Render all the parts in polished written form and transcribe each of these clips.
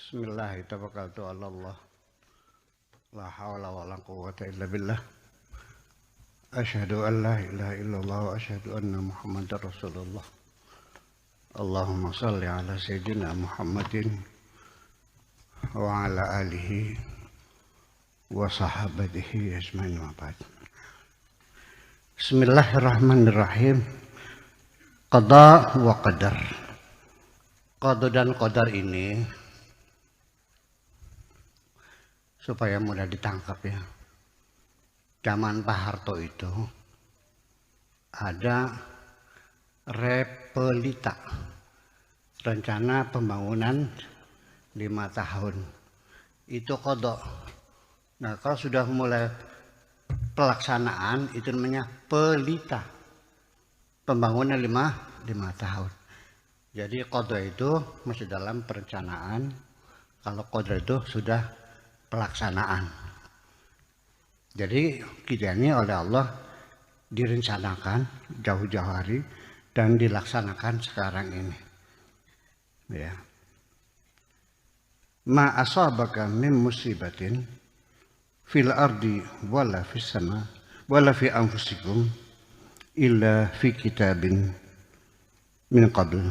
Bismillahirrahmanirrahim. La haula wa la quwwata illa billah. Asyhadu an la ilaha illallah wa asyhadu anna Muhammadar Rasulullah. Allahumma shalli ala sayyidina Muhammadin wa ala alihi wa sahabatihi ajmain wa ba'd. Bismillahirrahmanirrahim. Qada wa qadar. Qada dan qadar ini supaya mudah ditangkap ya. Zaman Pak Harto itu ada repelita, rencana pembangunan 5 tahun. Itu kodok. Nah kalau sudah mulai pelaksanaan itu namanya pelita, pembangunan 5 tahun. Jadi kodok itu masih dalam perencanaan, kalau kodok itu sudah pelaksanaan. Jadi kita ini oleh Allah direncanakan jauh-jauh hari dan dilaksanakan sekarang ini. Ya. Ma asabaka min musibatin fil ardi wala fis sama wala fi anfusikum illa fi kitabin min qabl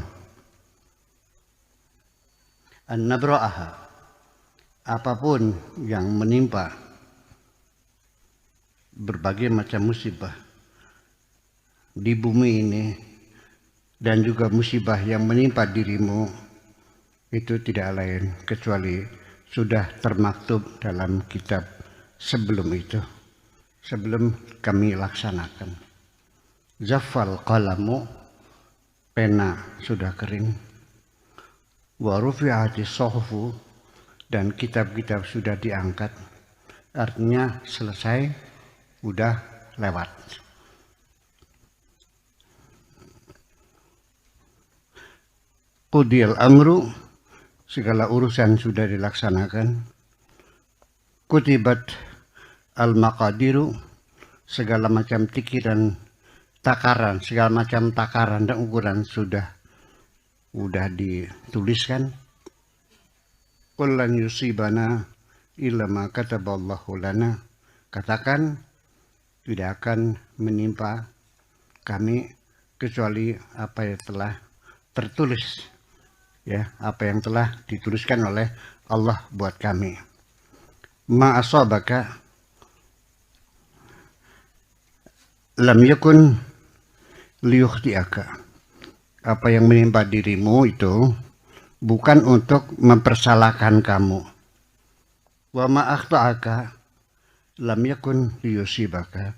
an nabra'aha. Apapun yang menimpa berbagai macam musibah di bumi ini dan juga musibah yang menimpa dirimu itu tidak lain kecuali sudah termaktub dalam kitab sebelum itu, sebelum kami laksanakan. Zaffal qalamu, pena sudah kering, wa rufi'atis suhufu, dan kitab-kitab sudah diangkat, artinya selesai, udah lewat. Qudiyal amru, segala urusan sudah dilaksanakan. Kutibat al-maqadiru, segala macam tikiran, takaran, segala macam takaran dan ukuran sudah dituliskan. Qul lan yusibana illa ma kataballahu lana. Katakan tidak akan menimpa kami kecuali apa yang telah tertulis, ya, apa yang telah dituliskan oleh Allah buat kami. Ma asabaka lam yakun liyukhti'aka. Apa yang menimpa dirimu itu bukan untuk mempersalahkan kamu. Wa ma akhta'aka lam yakun liyusibaka.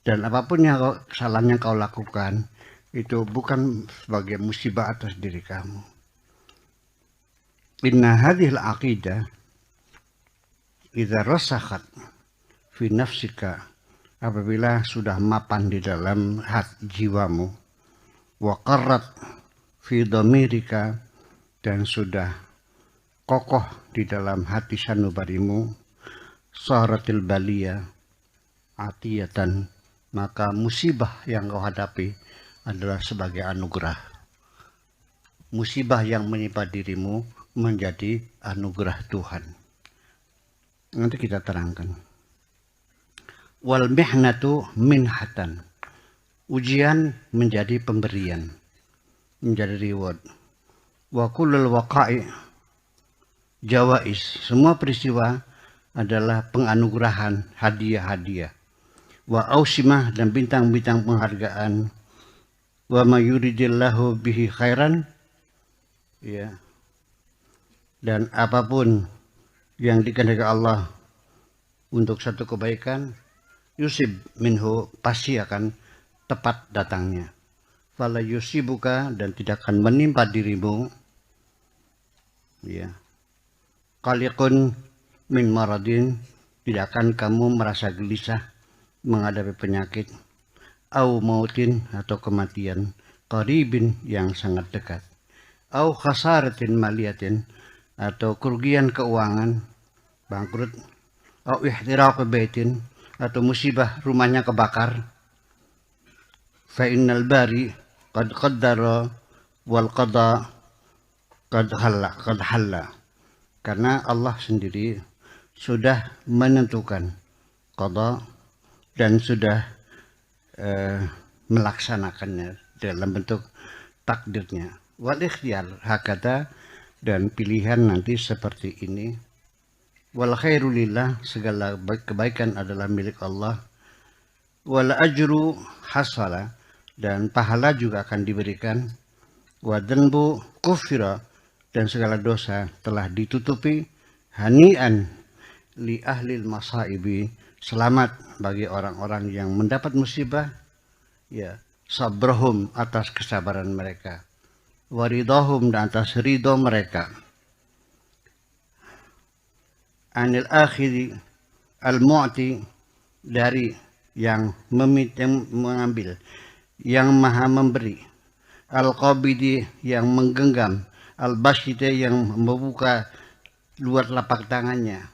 Dan apapun yang kesalahan yang kau lakukan itu bukan sebagai musibah atas diri kamu. Inna hadhil aqidah idza rasakhat fi nafsika, apabila sudah mapan di dalam hati jiwamu, wa qarrat fi dhamirika, dan sudah kokoh di dalam hati sanubarimu, sahratil baliyah atiyatan, maka musibah yang kau hadapi adalah sebagai anugerah. Musibah yang menimpa dirimu menjadi anugerah Tuhan. Nanti kita terangkan. Wal mihnatu minhatan, ujian menjadi pemberian, menjadi reward. Wa kullul waqa'i jawais, semua peristiwa adalah penganugerahan, hadiah-hadiah. Wa ausimah, dan bintang-bintang penghargaan. Wa ma yuridillahu bihi khairan, ya. Dan apapun yang dikehendaki Allah untuk satu kebaikan, yusib minhu, pasti akan tepat datangnya. Fala yusibuka, dan tidak akan menimpa dirimu, ya, qaliqun min maradin, tidak akan kamu merasa gelisah menghadapi penyakit, au mautin, atau kematian, qaribin, yang sangat dekat, au khasaratin maliyatin, atau kerugian keuangan, bangkrut, au ihtiraq baitin, atau musibah rumahnya kebakar. Fa innal bari qad qaddara wal qada qad halla. Karena Allah sendiri sudah menentukan qada dan sudah melaksanakannya dalam bentuk takdirnya. Wal ikhtiyar hakata, dan pilihan nanti seperti ini. Wal khairu lillah, segala kebaikan adalah milik Allah. Wal ajru hasala, dan pahala juga akan diberikan. Wa dhanbu kufira, dan segala dosa telah ditutupi. Hani'an li ahlil masaibi, selamat bagi orang-orang yang mendapat musibah. Ya, sabrahum, atas kesabaran mereka. Waridahum, dan atas ridho mereka. Anil akhiri al-mu'ti, dari yang mengambil, yang maha memberi. Al-qabidi, yang menggenggam. Al-basiti, yang membuka luar lapak tangannya.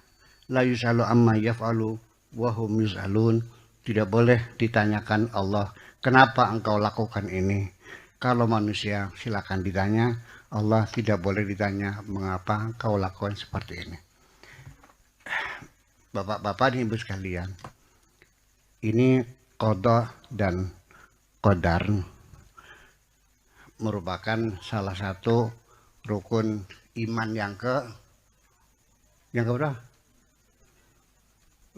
La yusalu amma yaf'alu wa hum yus'alun, tidak boleh ditanyakan Allah, kenapa engkau lakukan ini? Kalau manusia silakan ditanya, Allah tidak boleh ditanya mengapa engkau lakukan seperti ini. Bapak-bapak dan ibu sekalian, ini qada dan qadar merupakan salah satu rukun iman yang keberapa?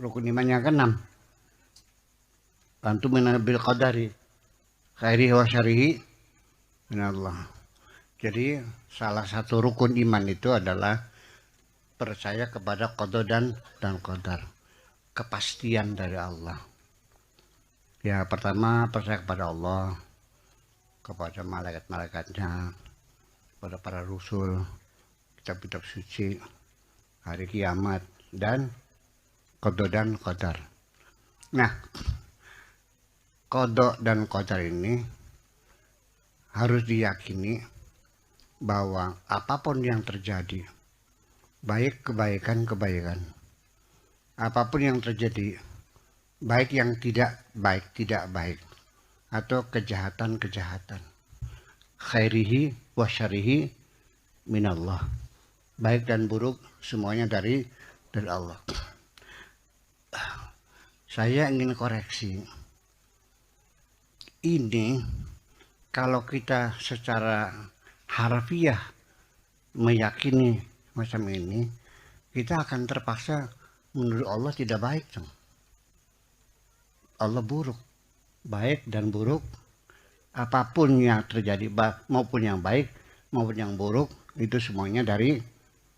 Rukun iman yang ke-6. Antum bil qadari khairihi wa syarrihi minallah. Jadi salah satu rukun iman itu adalah percaya kepada qada dan qadar, kepastian dari Allah. Ya, pertama percaya kepada Allah, kepada malaikat-malaikatnya, kepada para rasul, kitab-kitab suci, hari kiamat, dan qada dan qadar. Nah, qada dan qadar ini harus diyakini bahwa apapun yang terjadi, baik kebaikan, apapun yang terjadi, baik yang tidak baik, atau kejahatan, khairihi wa syarihi minallah, baik dan buruk semuanya dari Allah. Saya ingin koreksi, ini kalau kita secara harfiah meyakini macam ini, kita akan terpaksa menurut Allah tidak baik dong. Allah buruk, baik dan buruk, apapun yang terjadi, maupun yang baik maupun yang buruk, itu semuanya dari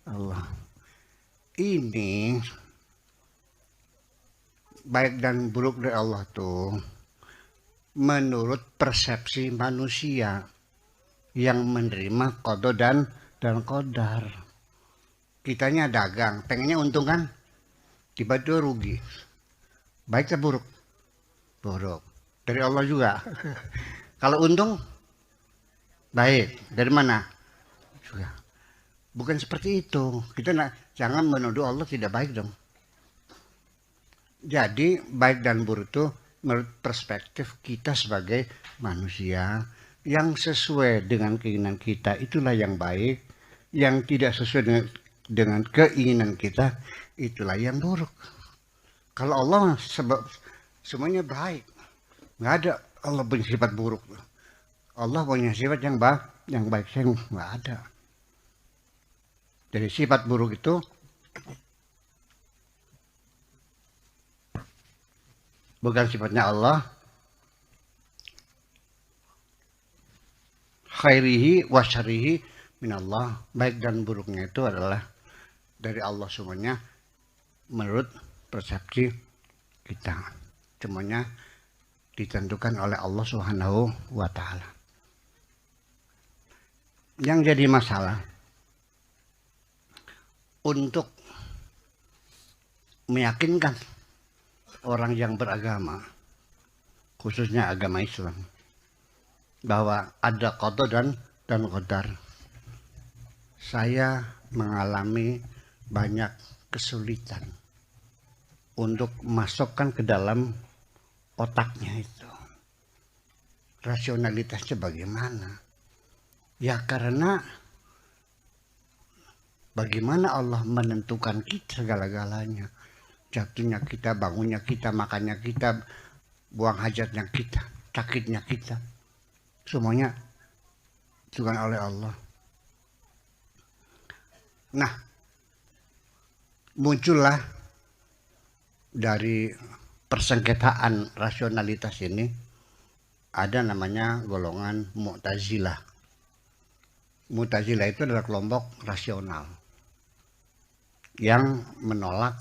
Allah. Ini baik dan buruk dari Allah tuh menurut persepsi manusia yang menerima qada dan qadar. Kitanya dagang, pengennya untung kan, tiba-tiba rugi. Baik atau buruk? Buruk. Dari Allah juga. Kalau untung, baik. Dari mana? Juga. Bukan seperti itu. Kita jangan menuduh Allah tidak baik dong. Jadi baik dan buruk itu menurut perspektif kita sebagai manusia, yang sesuai dengan keinginan kita itulah yang baik, yang tidak sesuai dengan keinginan kita itulah yang buruk. Kalau Allah semuanya baik, nggak ada Allah punya sifat buruk. Allah punya sifat yang baik, saya nggak ada. Jadi sifat buruk itu bukan sifatnya Allah. Khairihi wa syarrihi minallah, baik dan buruknya itu adalah dari Allah semuanya menurut persepsi kita. Semuanya ditentukan oleh Allah Subhanahu wa taala. Yang jadi masalah untuk meyakinkan orang yang beragama, khususnya agama Islam, bahwa ada qada dan qadar. Saya mengalami banyak kesulitan untuk masukkan ke dalam otaknya itu. Rasionalitasnya bagaimana? Ya karena Bagaimana Allah menentukan kita segala-galanya. Jatuhnya kita, bangunnya kita, makannya kita, buang hajatnya kita, sakitnya kita. Semuanya ditentukan oleh Allah. Nah, muncullah dari persengketaan rasionalitas ini ada namanya golongan Mu'tazilah. Mu'tazilah itu adalah kelompok rasional yang menolak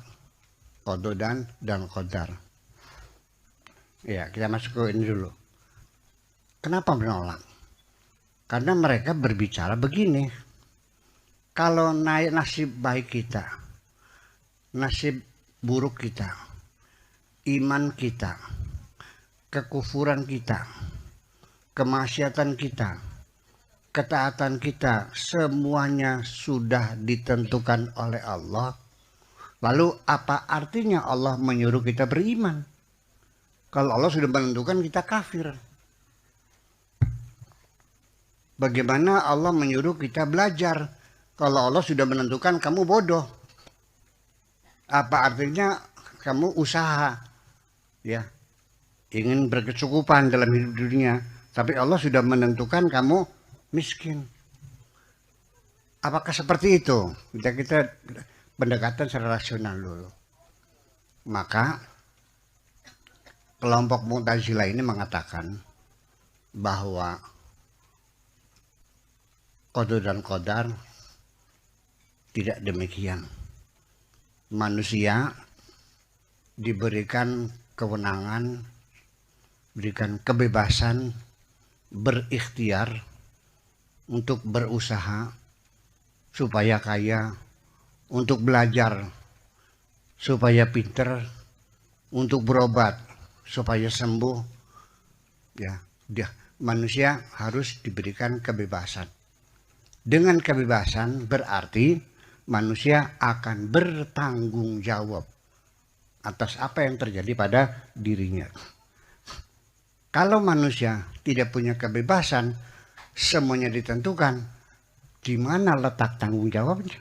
qada dan qadar. Ya, kita masuk ke ini dulu. Kenapa menolak? Karena mereka berbicara begini. Kalau nasib baik kita, nasib buruk kita, iman kita, kekufuran kita, kemaksiatan kita, ketaatan kita, semuanya sudah ditentukan oleh Allah. Lalu apa artinya Allah menyuruh kita beriman? Kalau Allah sudah menentukan kita kafir. Bagaimana Allah menyuruh kita belajar? Kalau Allah sudah menentukan kamu bodoh. Apa artinya kamu usaha? Ya, ingin berkecukupan dalam hidup dunia. Tapi Allah sudah menentukan kamu miskin. Apakah seperti itu? Kita pendekatan secara rasional dulu. Maka kelompok Mu'tazilah ini mengatakan bahwa qada dan qadar tidak demikian. Manusia diberikan kewenangan, diberikan kebebasan berikhtiar untuk berusaha supaya kaya, untuk belajar supaya pinter, untuk berobat supaya sembuh. Ya, manusia harus diberikan kebebasan. Dengan kebebasan berarti manusia akan bertanggung jawab atas apa yang terjadi pada dirinya. Kalau manusia tidak punya kebebasan, semuanya ditentukan, di mana letak tanggung jawabnya?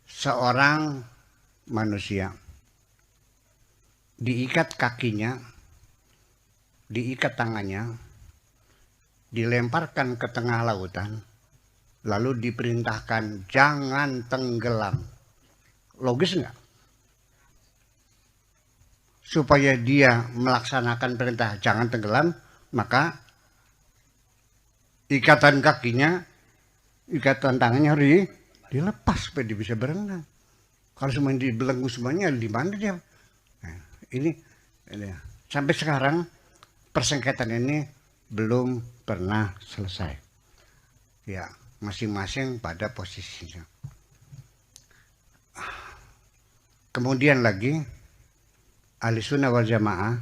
Seorang manusia diikat kakinya, diikat tangannya, dilemparkan ke tengah lautan, lalu diperintahkan jangan tenggelam. Logis nggak? Supaya dia melaksanakan perintah jangan tenggelam, maka ikatan kakinya, ikatan tangannya harus dilepas supaya dia bisa berenang. Kalau semuanya dibelenggu semuanya, di mana dia? Nah, ini sampai sekarang persengketaan ini belum pernah selesai. Ya, masing-masing pada posisinya. Kemudian lagi Ahlussunnah wal Jamaah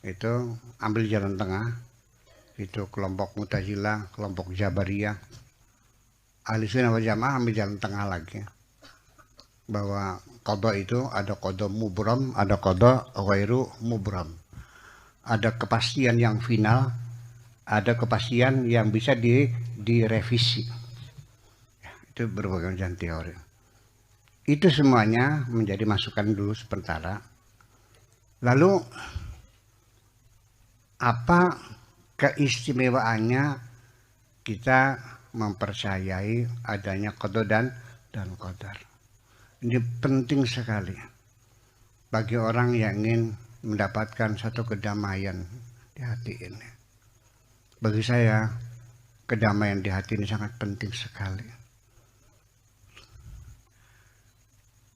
itu ambil jalan tengah. Itu kelompok Mu'tazilah, kelompok Jabariyah. Ahlussunnah wal Jamaah ambil jalan tengah lagi. Bahwa qada itu ada qada mubram, ada qada ghairu mubram. Ada kepastian yang final, ada kepastian yang bisa direvisi. Ya, itu berbagai macam teori. Itu semuanya menjadi masukan dulu sementara. Lalu apa keistimewaannya kita mempercayai adanya qada dan qadar? Ini penting sekali bagi orang yang ingin mendapatkan satu kedamaian di hati ini. Bagi saya, kedamaian di hati ini sangat penting sekali.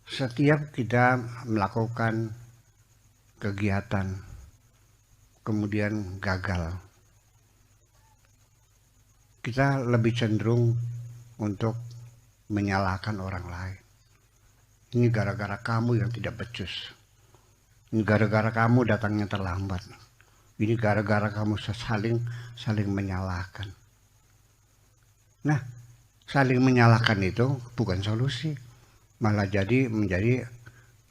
Setiap kita melakukan kegiatan, kemudian gagal, kita lebih cenderung untuk menyalahkan orang lain. Ini gara-gara kamu yang tidak becus. Ini gara-gara kamu datangnya terlambat. Ini gara-gara kamu saling menyalahkan. Nah, saling menyalahkan itu bukan solusi. Malah menjadi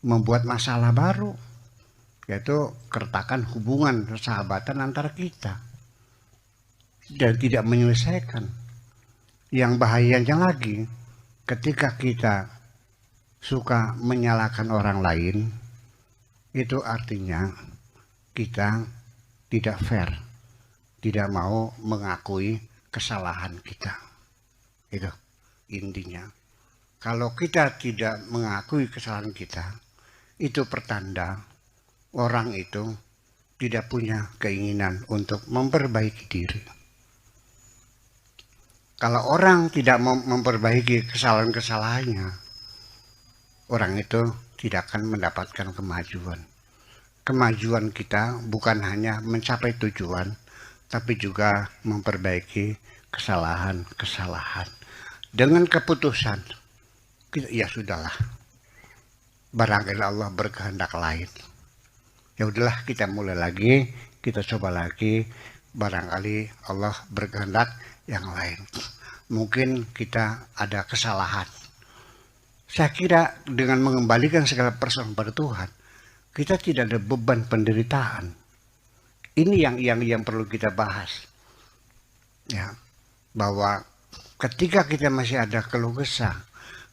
membuat masalah baru. Yaitu keretakan hubungan persahabatan antara kita. dan tidak menyelesaikan. Yang bahayanya lagi, ketika kita suka menyalahkan orang lain, itu artinya kita tidak fair, tidak mau mengakui kesalahan kita. Itu intinya. Kalau kita tidak mengakui kesalahan kita, itu pertanda orang itu tidak punya keinginan untuk memperbaiki diri. Kalau orang tidak mau memperbaiki kesalahan-kesalahannya, orang itu tidak akan mendapatkan kemajuan. Kemajuan kita bukan hanya mencapai tujuan, tapi juga memperbaiki kesalahan-kesalahan. Dengan keputusan, ya sudahlah, barangkali Allah berkehendak lain. Ya udahlah, kita mulai lagi, kita coba lagi, barangkali Allah berkehendak yang lain. Mungkin kita ada kesalahan. Saya kira dengan mengembalikan segala persoalan pada Tuhan, kita tidak ada beban penderitaan. Ini yang perlu kita bahas. Ya, bahwa ketika kita masih ada keluh kesah,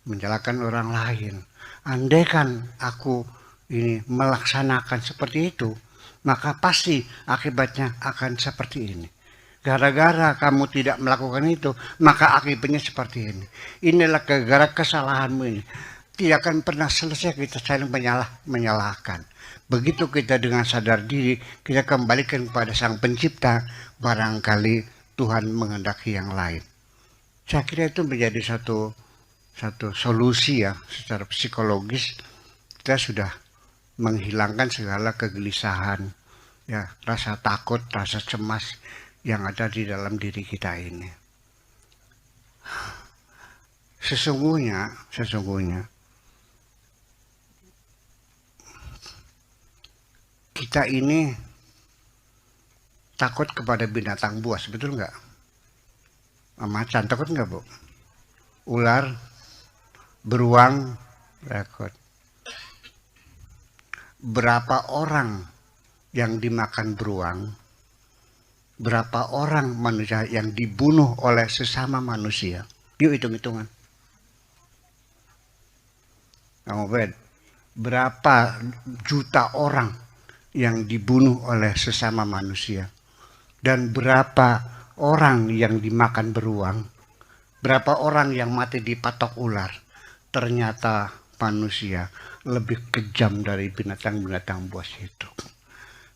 menyalahkan orang lain, andaikan aku ini melaksanakan seperti itu, maka pasti akibatnya akan seperti ini. Gara-gara kamu tidak melakukan itu, maka akibatnya seperti ini. Inilah gara-gara kesalahanmu ini. Tidak akan pernah selesai kita saling menyalahkan. Begitu kita dengan sadar diri, kita kembalikan kepada Sang Pencipta, barangkali Tuhan menghendaki yang lain. Saya kira itu menjadi satu solusi ya, secara psikologis kita sudah menghilangkan segala kegelisahan, ya, rasa takut, rasa cemas yang ada di dalam diri kita ini. Sesungguhnya kita ini takut kepada binatang buas, betul nggak? Macan takut nggak, Bu? Ular, beruang, takut. Berapa orang yang dimakan beruang? Berapa orang manusia yang dibunuh oleh sesama manusia? Yuk hitung-hitungan. Berapa juta orang yang dibunuh oleh sesama manusia? Dan berapa orang yang dimakan beruang? Berapa orang yang mati dipatok ular? Ternyata manusia lebih kejam dari binatang-binatang buas itu.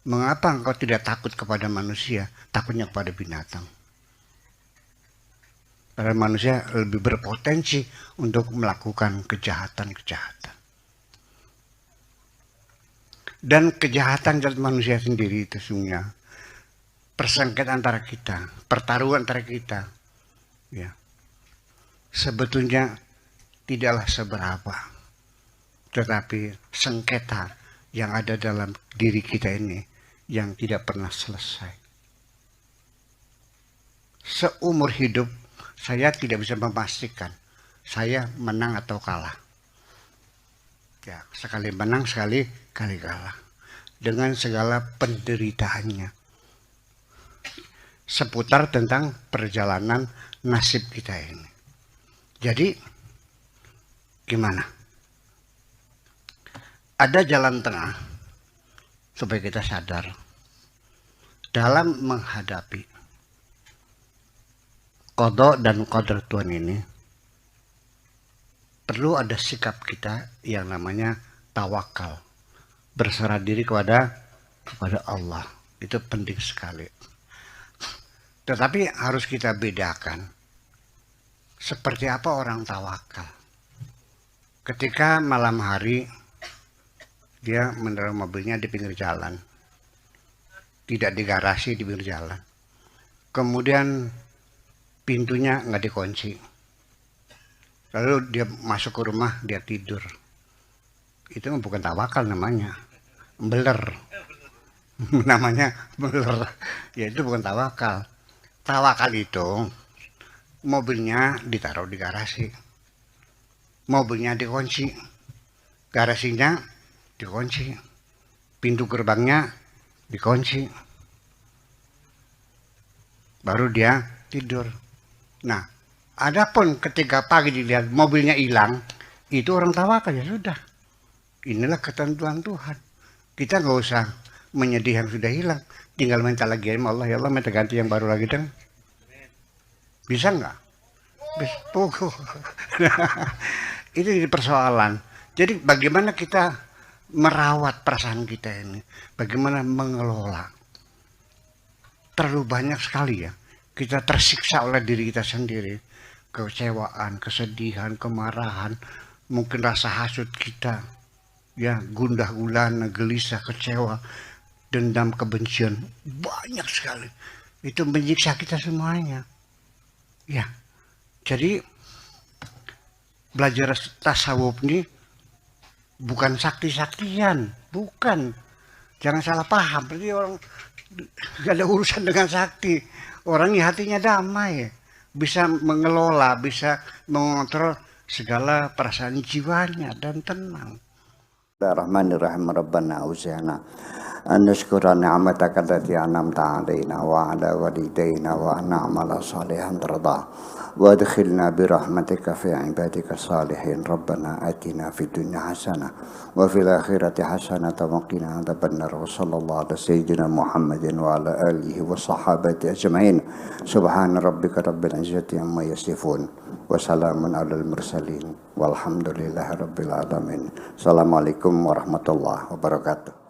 Mengapa engkau tidak takut kepada manusia, takutnya kepada binatang? Karena manusia lebih berpotensi untuk melakukan kejahatan-kejahatan. Dan kejahatan dari manusia sendiri itu sebenarnya persengketaan antara kita, pertaruhan antara kita, ya, sebetulnya tidaklah seberapa, tetapi sengketa yang ada dalam diri kita ini yang tidak pernah selesai. Seumur hidup saya tidak bisa memastikan saya menang atau kalah. Ya, sekali menang, sekali kalah. Dengan segala penderitaannya. Seputar tentang perjalanan nasib kita ini. Jadi, gimana? Ada jalan tengah supaya kita sadar dalam menghadapi qada dan qadar Tuhan ini. Perlu ada sikap kita yang namanya tawakal, berserah diri kepada Allah. Itu penting sekali. Tetapi harus kita bedakan seperti apa orang tawakal. Ketika malam hari dia menaruh mobilnya di pinggir jalan, tidak di garasi, di pinggir jalan. Kemudian pintunya nggak dikunci. Lalu dia masuk ke rumah, dia tidur. Itu bukan tawakal namanya, beler. Namanya beler. Ya itu bukan tawakal. Tawakal itu mobilnya ditaruh di garasi, mobilnya dikunci, garasinya dikunci, pintu gerbangnya dikunci. baru dia tidur. Nah, adapun ketika pagi dilihat mobilnya hilang, itu orang tawakal ya sudah. Inilah ketentuan Tuhan. Kita nggak usah menyedih yang sudah hilang. Tinggal minta lagi sama Allah, ya Allah minta ganti yang baru lagi dong. Bisa nggak? Bisa. Pukul. Itu jadi persoalan. Jadi bagaimana kita merawat perasaan kita ini? Bagaimana mengelola? Terlalu banyak sekali ya. Kita tersiksa oleh diri kita sendiri. Kekecewaan, kesedihan, kemarahan, mungkin rasa hasut kita, ya gundah gulana, gelisah, kecewa, dendam, kebencian, banyak sekali. Itu menyiksa kita semuanya. Ya, jadi belajar tasawuf ini bukan sakti-saktian, bukan. Jangan salah paham. Berarti orang gak ada urusan dengan sakti. Orangnya hatinya damai, bisa mengelola, bisa mengontrol segala perasaan jiwanya dan tenang. Bismillahirrahmanirrahim. Rabbana auzi'na an nashkura ni'mataka allati an'amta 'alaina wa 'ala walidayna wa an na'mala salihan tardah wa adkhilna bi rahmatika fi 'ibadika salihin. Rabbana atina fid dunya hasanah wa fil akhirati hasanah wa qina adzabannar. Wa sallallahu ala sayyidina Muhammadin wa ala alihi wa sahbihi ajma'in. Subhana rabbika rabbil izzati amma yasifun wa salamun alal mursalin walhamdulillahi rabbil alamin. Assalamualaikum warahmatullahi wabarakatuh.